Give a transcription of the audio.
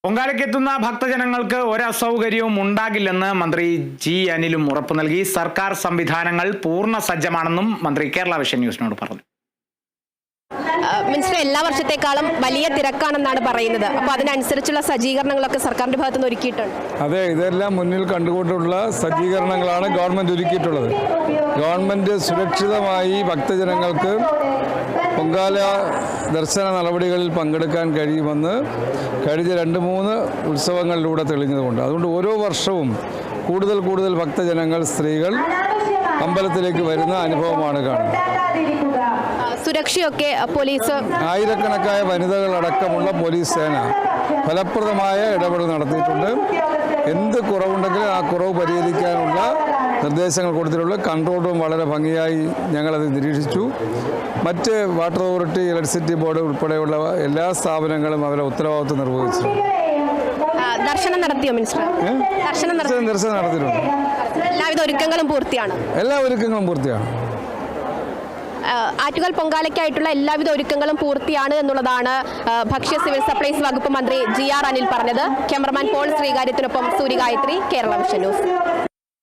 പൊങ്കാലയ്ക്കെത്തുന്ന ഭക്തജനങ്ങൾക്ക് ഒരസൗകര്യവും ഉണ്ടാകില്ലെന്ന് മന്ത്രി ജി അനിലും ഉറപ്പു നൽകി. സർക്കാർ സംവിധാനങ്ങൾ പൂർണ്ണ സജ്ജമാണെന്നും മന്ത്രി കേരള വിഷൻ ന്യൂസിനോട് പറഞ്ഞു. മിനിസ്റ്റർ, എല്ലാ വർഷത്തെക്കാളും വലിയ തിരക്കാണെന്നാണ് പറയുന്നത്. അപ്പോൾ അതിനനുസരിച്ചുള്ള സജ്ജീകരണങ്ങളൊക്കെ സർക്കാരിന്റെ ഭാഗത്ത് നിന്ന് ഒരുക്കിയിട്ടുണ്ട്. അതെ, ഇതെല്ലാം മുന്നിൽ കണ്ടുകൊണ്ടുള്ള സജ്ജീകരണങ്ങളാണ് ഗവൺമെന്റ് ഒരുക്കിയിട്ടുള്ളത്. ഗവൺമെന്റ് സുരക്ഷിതമായി ഭക്തജനങ്ങൾക്ക് പൊങ്കാല ദർശന നടപടികളിൽ പങ്കെടുക്കാൻ കഴിയുമെന്ന് കഴിഞ്ഞ 2-3 ഉത്സവങ്ങളിലൂടെ തെളിഞ്ഞതുകൊണ്ട്, അതുകൊണ്ട് ഓരോ വർഷവും കൂടുതൽ ഭക്തജനങ്ങൾ, സ്ത്രീകൾ അമ്പലത്തിലേക്ക് വരുന്ന അനുഭവമാണ് കാണുന്നത്. സുരക്ഷയൊക്കെ പോലീസ്, ആയിരക്കണക്കായ വനിതകളടക്കമുള്ള പോലീസ് സേന ഫലപ്രദമായ ഇടപെടൽ നടത്തിയിട്ടുണ്ട്. എന്ത് കുറവുണ്ടെങ്കിലും ആ കുറവ് പരിഹരിക്കാനുള്ള നിർദ്ദേശങ്ങൾ കൊടുത്തിട്ടുള്ള കൺട്രോൾ റൂം വളരെ ഭംഗിയായി ഞങ്ങളത് നിരീക്ഷിച്ചു. മറ്റ് വാട്ടർ അതോറിറ്റി, ഇലക്ട്രിസിറ്റി ബോർഡ് ഉൾപ്പെടെയുള്ള എല്ലാ സ്ഥാപനങ്ങളും അവരെ ഉത്തരവാദിത്വം നിർവഹിച്ചിട്ടുണ്ട്. ദർശനം നടത്തിയോ മിനിസ്റ്റർ? ദർശനം നടത്തിയിട്ടുണ്ട്. എല്ലാവിധ ഒരുക്കങ്ങളും പൂർത്തിയാണ്. എല്ലാ ഒരുക്കങ്ങളും പൂർത്തിയാണ്. ആറ്റുകാൽ പൊങ്കാലയ്ക്കായിട്ടുള്ള എല്ലാവിധ ഒരുക്കങ്ങളും പൂർത്തിയാണ് എന്നുള്ളതാണ് ഭക്ഷ്യ സിവിൽ സപ്ലൈസ് വകുപ്പ് മന്ത്രി GR അനിൽ പറഞ്ഞത്. ക്യാമറമാൻ പോൾ ശ്രീകാര്യത്തിനൊപ്പം സൂര്യഗായത്രി, കേരള വിഷൻ ന്യൂസ്.